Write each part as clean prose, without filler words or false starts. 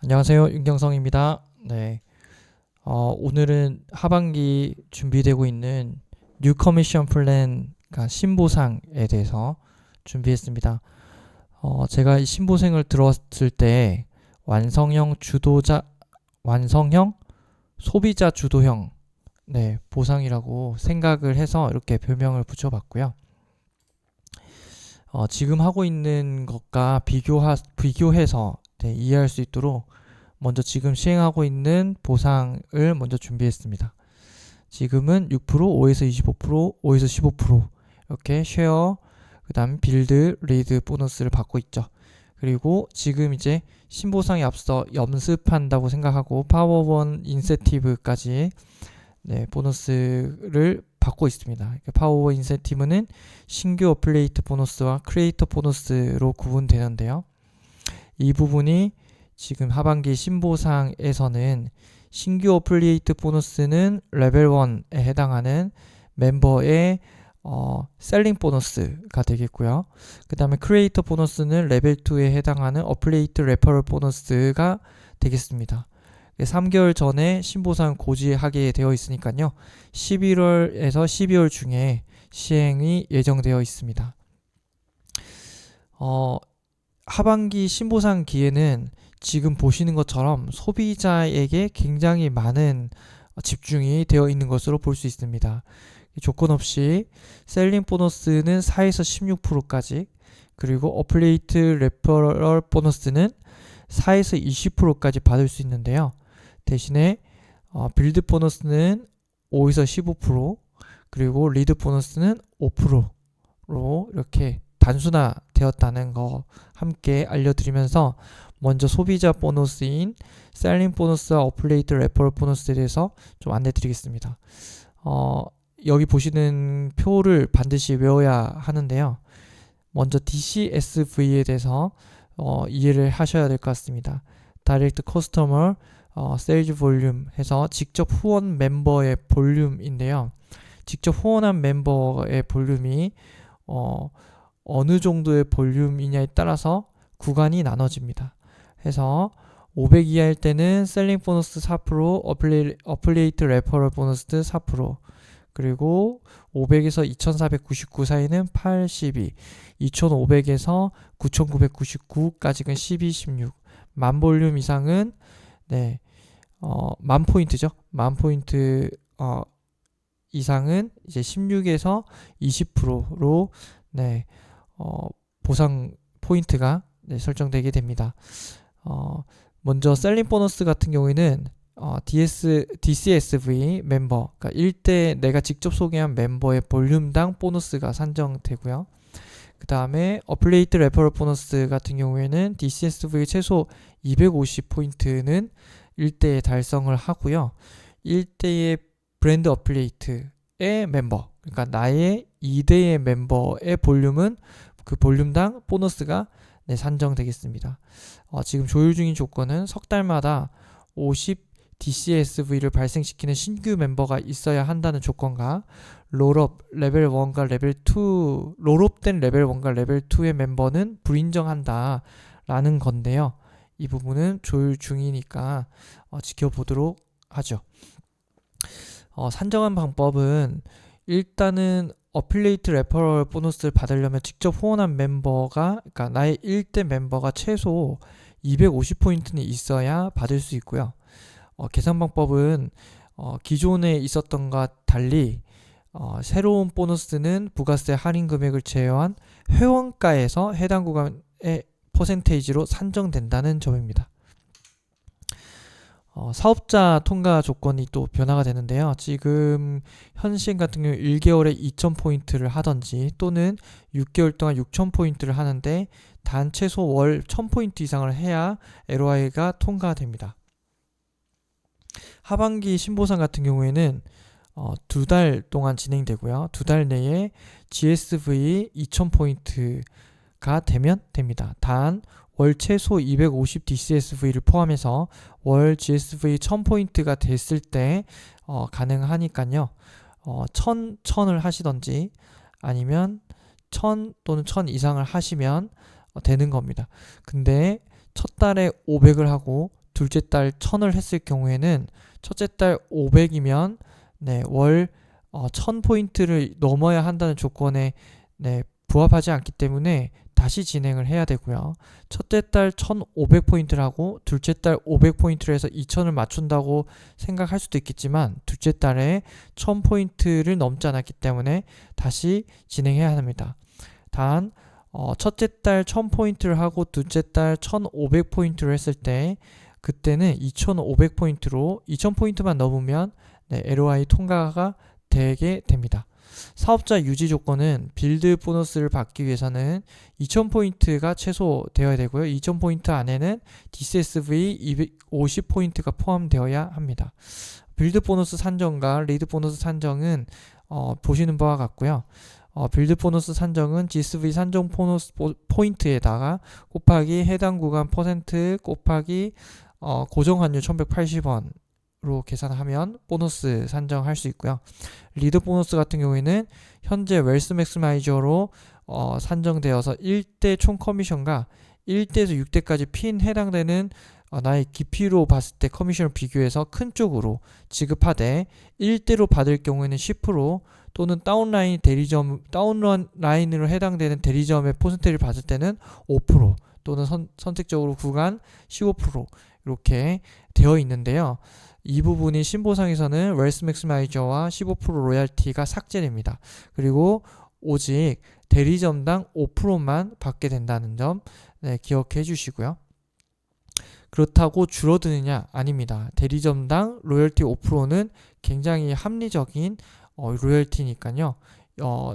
안녕하세요. 윤경성입니다. 네. 오늘은 하반기 준비되고 있는 뉴 커미션 플랜, 그러니까 신보상에 대해서 준비했습니다. 제가 이 신보생을 들었을 때 완성형 주도자, 완성형 소비자 주도형, 네, 보상이라고 생각을 해서 이렇게 별명을 붙여봤고요. 지금 하고 있는 것과 비교해서 네, 이해할 수 있도록 먼저 지금 시행하고 있는 보상을 먼저 준비했습니다. 지금은 6%, 5에서 25%, 5에서 15% 이렇게 쉐어, 그 다음 빌드, 리드 보너스를 받고 있죠. 그리고 지금 이제 신보상에 앞서 염습한다고 생각하고 파워원 인센티브까지 네, 보너스를 받고 있습니다. 파워원 인센티브는 신규 어플레이트 보너스와 크리에이터 보너스로 구분되는데요. 이 부분이 지금 하반기 신보상에서는 신규 어플리에이트 보너스는 레벨 1에 해당하는 멤버의 셀링 보너스가 되겠고요. 그 다음에 크리에이터 보너스는 레벨 2에 해당하는 어플리에이트 레퍼럴 보너스가 되겠습니다. 3개월 전에 신보상 고지하게 되어 있으니까요. 11월에서 12월 중에 시행이 예정되어 있습니다. 하반기 신보상 기회는 지금 보시는 것처럼 소비자에게 굉장히 많은 집중이 되어 있는 것으로 볼 수 있습니다. 조건 없이 셀링 보너스는 4에서 16%까지, 그리고 어플레이트 레퍼럴 보너스는 4에서 20%까지 받을 수 있는데요. 대신에 빌드 보너스는 5에서 15%, 그리고 리드 보너스는 5%로 이렇게 단순화되었다는 거 함께 알려드리면서 먼저 소비자 보너스인 셀링 보너스와 어플레이트 레퍼럴 보너스에 대해서 좀 안내드리겠습니다. 여기 보시는 표를 반드시 외워야 하는데요. 먼저 DCSV에 대해서 이해를 하셔야 될 것 같습니다. Direct Customer Sales Volume 해서 직접 후원 멤버의 볼륨인데요. 직접 후원한 멤버의 볼륨이 어느 정도의 볼륨이냐에 따라서 구간이 나눠집니다. 해서 500 이하일 때는 셀링 보너스 4%, 어플리에이트 레퍼럴 보너스 4%, 그리고 500에서 2499 사이는 82, 2500에서 9999까지는 12, 16, 만 볼륨 이상은 네, 만 포인트죠. 만 포인트 이상은 이제 16에서 20%로 네, 보상 포인트가 네, 설정되게 됩니다. 먼저 셀링 보너스 같은 경우에는 DCSV 멤버, 그러니까 1대 내가 직접 소개한 멤버의 볼륨당 보너스가 산정되고요. 그 다음에 어플레이트 레퍼럴 보너스 같은 경우에는 DCSV 최소 250포인트는 1대에 달성을 하고요. 1대의 브랜드 어플레이트의 멤버, 그러니까 나의 2대의 멤버의 볼륨은 그 볼륨당 보너스가 네, 산정되겠습니다. 지금 조율 중인 조건은 석 달마다 50 DCSV를 발생시키는 신규 멤버가 있어야 한다는 조건과 롤업 레벨 1과 레벨 2, 롤업된 레벨 1과 레벨 2의 멤버는 불인정한다 라는 건데요. 이 부분은 조율 중이니까 지켜보도록 하죠. 산정한 방법은 일단은 어플레이트 레퍼럴 보너스를 받으려면 직접 후원한 멤버가, 그러니까 나의 1대 멤버가 최소 250포인트는 있어야 받을 수 있고요. 계산 방법은 기존에 있었던 것과 달리 새로운 보너스는 부가세 할인 금액을 제외한 회원가에서 해당 구간의 퍼센테이지로 산정된다는 점입니다. 사업자 통과 조건이 또 변화가 되는데요. 지금 현시행 같은 경우 1개월에 2,000포인트를 하던지 또는 6개월 동안 6,000포인트를 하는데 단 최소 월 1,000포인트 이상을 해야 LOI가 통과됩니다. 하반기 신보상 같은 경우에는 2달 동안 진행되고요. 2달 내에 GSV 2,000포인트가 되면 됩니다. 단 월 최소 250 DCSV를 포함해서 월 GSV 1000포인트가 됐을 때 가능하니까요. 1000을 하시던지 아니면 1000 또는 1000 이상을 하시면 되는 겁니다. 근데 첫 달에 500을 하고 둘째 달 1000을 했을 경우에는 첫째 달 500이면 월 1000포인트를 넘어야 한다는 조건에 부합하지 않기 때문에 다시 진행을 해야 되고요. 첫째 달 1500포인트를 하고 둘째 달 500포인트를 해서 2000을 맞춘다고 생각할 수도 있겠지만 둘째 달에 1000포인트를 넘지 않았기 때문에 다시 진행해야 합니다. 단 첫째 달 1000포인트를 하고 둘째 달 1500포인트를 했을 때 그때는 2500포인트로 2000포인트만 넘으면 LOI 통과가 되게 됩니다. 사업자 유지 조건은 빌드 보너스를 받기 위해서는 2000포인트가 최소 되어야 되고요. 2000포인트 안에는 DCSV 250포인트가 포함되어야 합니다. 빌드 보너스 산정과 리드 보너스 산정은 보시는 바와 같고요. 빌드 보너스 산정은 DCSV 산정 보너스 포인트에다가 곱하기 해당 구간 퍼센트 곱하기 고정 환율 1180원 로 계산하면 보너스 산정할 수 있고요. 리드 보너스 같은 경우에는 현재 웰스 맥스마이저로 산정되어서 1대 총 커미션과 1대에서 6대까지 핀 해당되는 나의 깊이로 봤을 때 커미션을 비교해서 큰 쪽으로 지급하되 1대로 받을 경우에는 10% 또는 다운라인으로 해당되는 대리점의 퍼센테이지를 받을 때는 5% 또는 선택적으로 구간 15% 이렇게 되어 있는데요. 이 부분이 신보상에서는 웰스 맥스마이저와 15% 로얄티가 삭제됩니다. 그리고 오직 대리점당 5%만 받게 된다는 점 기억해 주시고요. 그렇다고 줄어드느냐? 아닙니다. 대리점당 로열티 5%는 굉장히 합리적인 로열티니까요.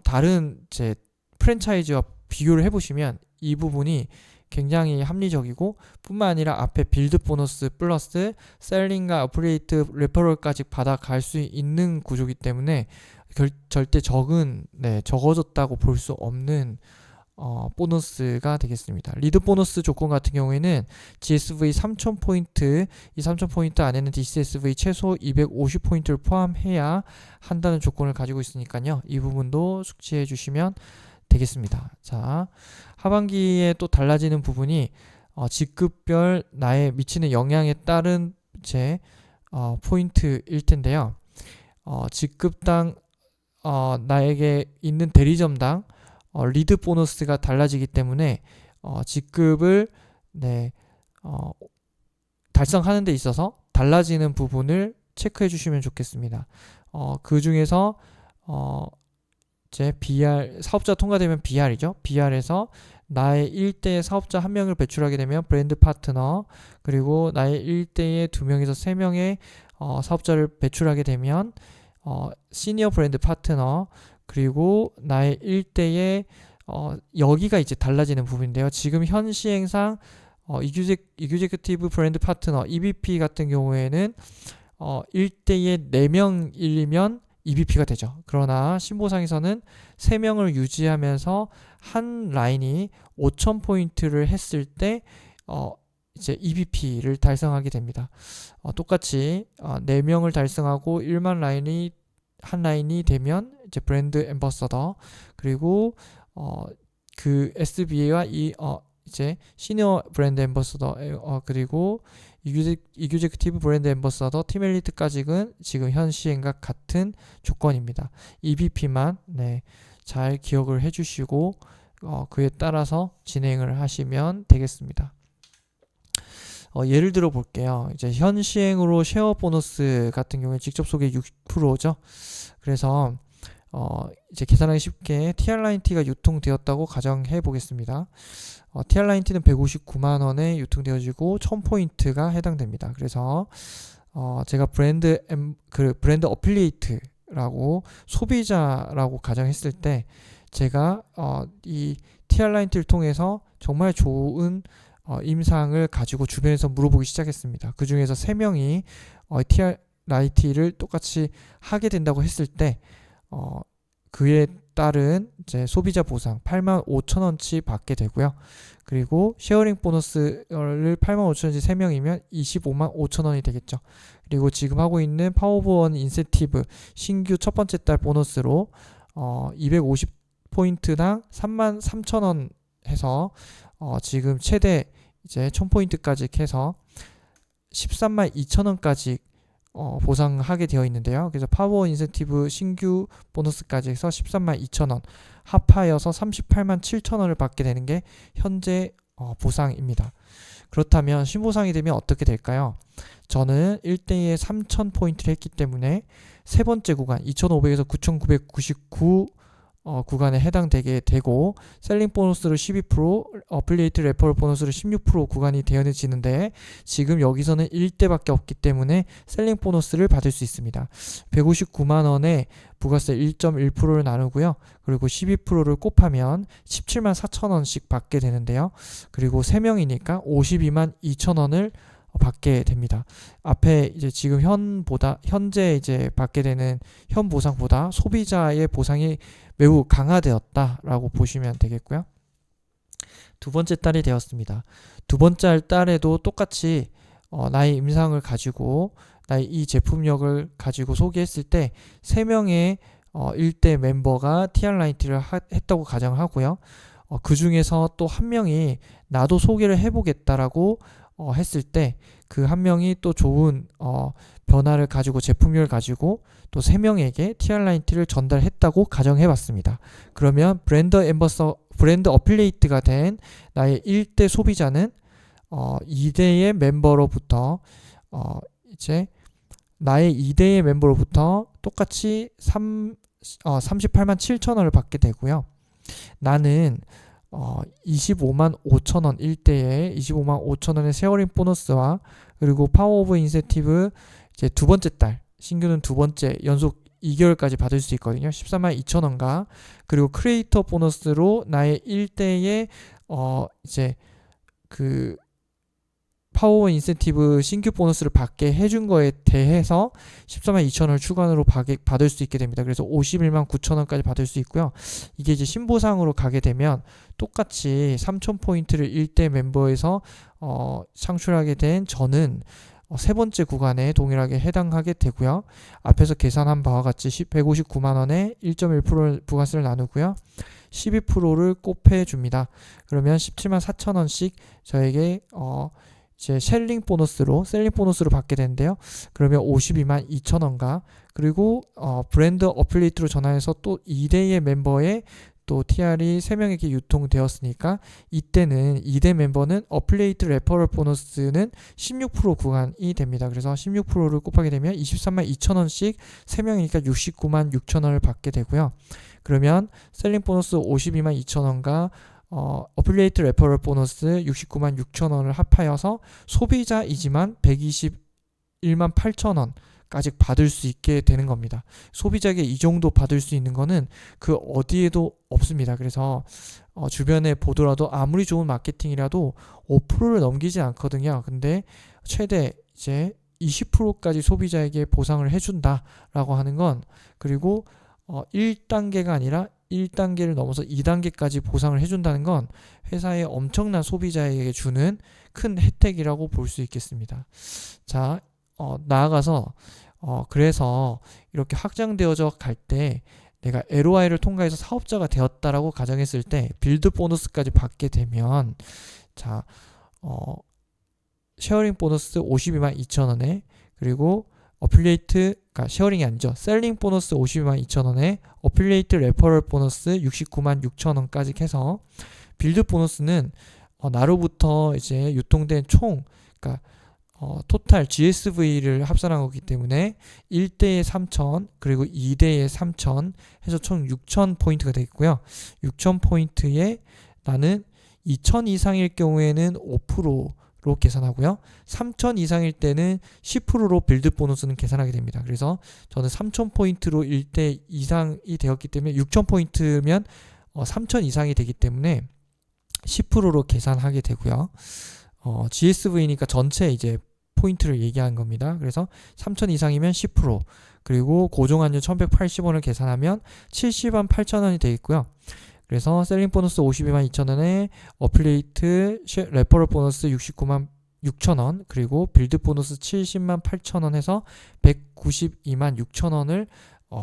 다른 제 프랜차이즈와 비교를 해보시면 이 부분이 굉장히 합리적이고 뿐만 아니라 앞에 빌드 보너스 플러스 셀링과 어프리에이트 레퍼럴까지 받아갈 수 있는 구조이기 때문에 절대 적어졌다고 볼 수 없는 보너스가 되겠습니다. 리드 보너스 조건 같은 경우에는 GSV 3000포인트, 이 3000포인트 안에는 DCSV 최소 250포인트를 포함해야 한다는 조건을 가지고 있으니까요. 이 부분도 숙지해 주시면 되겠습니다. 자, 하반기에 또 달라지는 부분이 직급별 나에 미치는 영향에 따른 제 포인트일 텐데요. 직급당 나에게 있는 대리점당 리드 보너스가 달라지기 때문에 직급을 달성하는 데 있어서 달라지는 부분을 체크해 주시면 좋겠습니다. 그 중에서 제 BR 사업자 통과되면 BR이죠. BR에서 나의 1대의 사업자 1명을 배출하게 되면 브랜드 파트너, 그리고 나의 1대의 2명에서 3명의 사업자를 배출하게 되면 시니어 브랜드 파트너, 그리고 나의 1대의 여기가 이제 달라지는 부분인데요. 지금 현 시행상 이규제큐티브 브랜드 파트너 EBP 같은 경우에는 1대의 4명이면 EBP가 되죠. 그러나 신보상에서는 3명을 유지하면서 한 라인이 5000포인트를 했을 때 이제 EBP를 달성하게 됩니다. 똑같이 4명을 달성하고 1만 라인이 한 라인이 되면 이제 브랜드 앰버서더, 그리고 그 SBA와 이제 시니어 브랜드 앰버서더, 그리고 이규제큐티브 브랜드 앰버서더 팀 엘리트까지는 지금 현 시행과 같은 조건입니다. EBP만 잘 기억을 해주시고 그에 따라서 진행을 하시면 되겠습니다. 예를 들어 볼게요. 이제 현 시행으로 쉐어 보너스 같은 경우에 직접 소개 6%죠. 그래서 이제 계산하기 쉽게 TR9T가 유통되었다고 가정해 보겠습니다. TR9T는 159만원에 유통되어지고 1000포인트가 해당됩니다. 그래서 제가 브랜드 어필리에이트라고 소비자라고 가정했을 때 제가 이 TR9T를 통해서 정말 좋은 임상을 가지고 주변에서 물어보기 시작했습니다. 그 중에서 3명이 TR9T를 똑같이 하게 된다고 했을 때 그에 따른 이제 소비자 보상 85,000원치 받게 되고요. 그리고 쉐어링 보너스를 85,000원치 3명이면 255,000원이 되겠죠. 그리고 지금 하고 있는 파워보원 인센티브 신규 첫 번째 달 보너스로 250포인트당 33,000원 해서 지금 최대 이제 1000포인트까지 해서 132,000원까지 보상하게 되어 있는데요. 그래서 파워 인센티브 신규 보너스까지 해서 132,000원 합하여서 387,000원을 받게 되는 게 현재 보상입니다. 그렇다면 신보상이 되면 어떻게 될까요? 저는 1대2에 3,000포인트를 했기 때문에 세 번째 구간 2,500에서 9,999 구간에 해당되게 되고, 셀링 보너스로 12%, 어플리에이트 레퍼럴 보너스로 16% 구간이 되어지는데, 지금 여기서는 1대밖에 없기 때문에 셀링 보너스를 받을 수 있습니다. 159만원에 부가세 1.1%를 나누고요. 그리고 12%를 곱하면 174,000원씩 받게 되는데요. 그리고 3명이니까 522,000원을 받게 됩니다. 앞에 이제 지금 현재 이제 받게 되는 현 보상보다 소비자의 보상이 매우 강화되었다라고 보시면 되겠고요. 두 번째 달이 되었습니다. 두 번째 달에도 똑같이 나의 임상을 가지고 나의 이 제품력을 가지고 소개했을 때 3명의 1대 멤버가 TR90를 했다고 가정하고요. 그 중에서 또 한 명이 나도 소개를 해보겠다라고 했을 때 그 한 명이 또 좋은 변화를 가지고 제품력을 가지고 또 3명에게 TR90를 전달했다고 가정해봤습니다. 그러면 브랜드 어필리에이트가 된 나의 1대 소비자는 2대의 멤버로부터 이제 나의 2대의 멤버로부터 똑같이 38만 7천원을 받게 되고요. 나는 25만 5천원 1대에 25만 5천원의 쉐어링 보너스와 그리고 파워 오브 인센티브 이제 두 번째 달 신규는 두 번째 연속 2개월까지 받을 수 있거든요. 14만 2천원과 그리고 크리에이터 보너스로 나의 1대에 이제 그 파워 인센티브 신규 보너스를 받게 해준 거에 대해서 14만 2천원을 추가로 받을 수 있게 됩니다. 그래서 51만 9천원까지 받을 수 있고요. 이게 이제 신보상으로 가게 되면 똑같이 3,000포인트를 1대 멤버에서 창출하게 된 저는 세 번째 구간에 동일하게 해당하게 되고요. 앞에서 계산한 바와 같이 159만원에 1.1% 부가세를 나누고요. 12%를 곱해줍니다. 그러면 17만 4천원씩 저에게 제 셀링 보너스로 받게 되는데요. 그러면 52만 2천원과 그리고 브랜드 어플리에이트로 전환해서 또 2대의 멤버의 또 TR이 3명에게 유통되었으니까 이때는 2대 멤버는 어플리에이트 레퍼럴 보너스는 16% 구간이 됩니다. 그래서 16%를 곱하게 되면 23만 2천원씩 3명이니까 69만 6천원을 받게 되고요. 그러면 셀링 보너스 52만 2천원과 어플리에이트 레퍼럴 보너스 69만 6천원을 합하여서 소비자이지만 121만 8천원까지 받을 수 있게 되는 겁니다. 소비자에게 이 정도 받을 수 있는 거는 그 어디에도 없습니다. 그래서 주변에 보더라도 아무리 좋은 마케팅이라도 5%를 넘기지 않거든요. 근데 최대 이제 20%까지 소비자에게 보상을 해준다라고 하는 건, 그리고 1단계가 아니라 1단계를 넘어서 2단계까지 보상을 해준다는 건 회사의 엄청난 소비자에게 주는 큰 혜택이라고 볼 수 있겠습니다. 자, 나아가서 그래서 이렇게 확장되어져 갈 때 내가 LOI를 통과해서 사업자가 되었다라고 가정했을 때 빌드 보너스까지 받게 되면, 자, 쉐어링 보너스 52만 2천원에 그리고 어플리에이트가 쉐어링이 아니죠. 셀링 보너스 52만 2천원에 어플리에이트 레퍼럴 보너스 69만 6천원까지 해서 빌드 보너스는 나로부터 이제 유통된 총, 그러니까 토탈 GSV를 합산한 거기 때문에 1대에 3,000 그리고 2대에 3,000 해서 총 6,000포인트가 되겠고요. 6,000포인트에 나는 2,000 이상일 경우에는 5%로 계산하고요. 3,000 이상일 때는 10%로 빌드 보너스는 계산하게 됩니다. 그래서 저는 3,000포인트로 1대 이상이 되었기 때문에 6,000포인트면 3,000 이상이 되기 때문에 10%로 계산하게 되고요. GSV니까 전체 이제 포인트를 얘기한 겁니다. 그래서 3,000 이상이면 10%, 그리고 고정환율 1,180원을 계산하면 70만 8천원이 되겠고요. 그래서 셀링 보너스 52만 2천원에 어플리에이트 레퍼럴 보너스 69만 6천원 그리고 빌드 보너스 70만 8천원 해서 192만 6천원을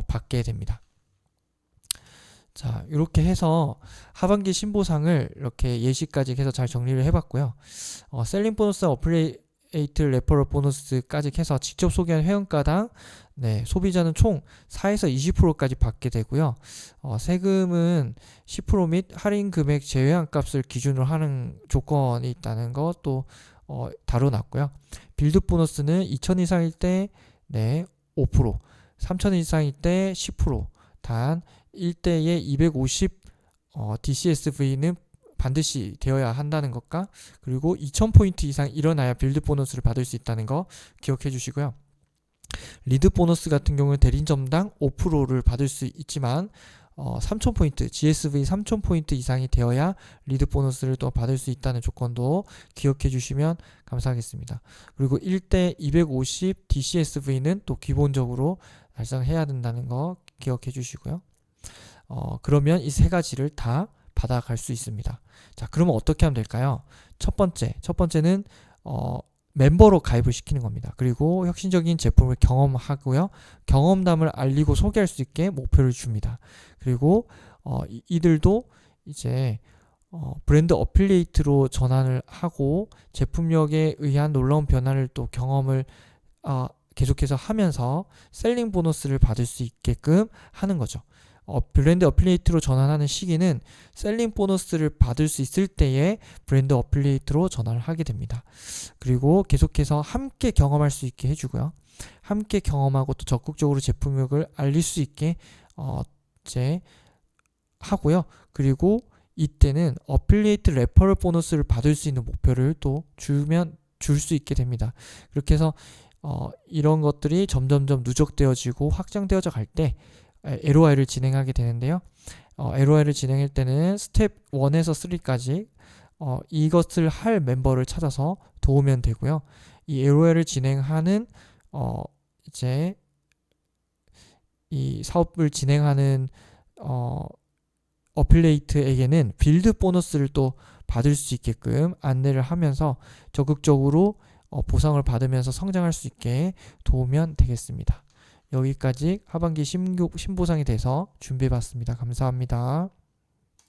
받게 됩니다. 자, 이렇게 해서 하반기 신보상을 이렇게 예시까지 해서 잘 정리를 해봤고요. 셀링 보너스 에이트 레퍼럴 보너스까지 해서 직접 소개한 회원가당 소비자는 총 4에서 20%까지 받게 되고요. 세금은 10% 및 할인 금액 제외한 값을 기준으로 하는 조건이 있다는 것도 다뤄놨고요. 빌드 보너스는 2,000 이상일 때 5%, 3,000 이상일 때 10%, 단 1대에 250 DCSV는 반드시 되어야 한다는 것과 그리고 2,000포인트 이상 일어나야 빌드 보너스를 받을 수 있다는 거 기억해 주시고요. 리드 보너스 같은 경우는 대리점당 5%를 받을 수 있지만 3,000포인트, GSV 3,000포인트 이상이 되어야 리드 보너스를 또 받을 수 있다는 조건도 기억해 주시면 감사하겠습니다. 그리고 1대 250 DCSV는 또 기본적으로 달성해야 된다는 거 기억해 주시고요. 그러면 이 세 가지를 다 받아갈 수 있습니다. 자, 그러면 어떻게 하면 될까요? 첫 번째는 멤버로 가입을 시키는 겁니다. 그리고 혁신적인 제품을 경험하고요. 경험담을 알리고 소개할 수 있게 목표를 줍니다. 그리고 이들도 이제 브랜드 어필리에이트로 전환을 하고 제품력에 의한 놀라운 변화를 또 경험을 계속해서 하면서 셀링 보너스를 받을 수 있게끔 하는 거죠. 브랜드 어필리에이트로 전환하는 시기는 셀링 보너스를 받을 수 있을 때에 브랜드 어필리에이트로 전환을 하게 됩니다. 그리고 계속해서 함께 경험할 수 있게 해주고요. 함께 경험하고 또 적극적으로 제품력을 알릴 수 있게 이제 하고요. 그리고 이때는 어필리에이트 레퍼럴 보너스를 받을 수 있는 목표를 또 줄 수 있게 됩니다. 그렇게 해서 이런 것들이 점점점 누적되어지고 확장되어져 갈 때 LOI를 진행하게 되는데요. LOI를 진행할 때는 스텝 1에서 3까지 이것을 할 멤버를 찾아서 도우면 되고요. 이 LOI를 진행하는 이제 이 사업을 진행하는 어필리에이트에게는 빌드 보너스를 또 받을 수 있게끔 안내를 하면서 적극적으로 보상을 받으면서 성장할 수 있게 도우면 되겠습니다. 여기까지 하반기 신보상에 대해서 준비해봤습니다. 감사합니다.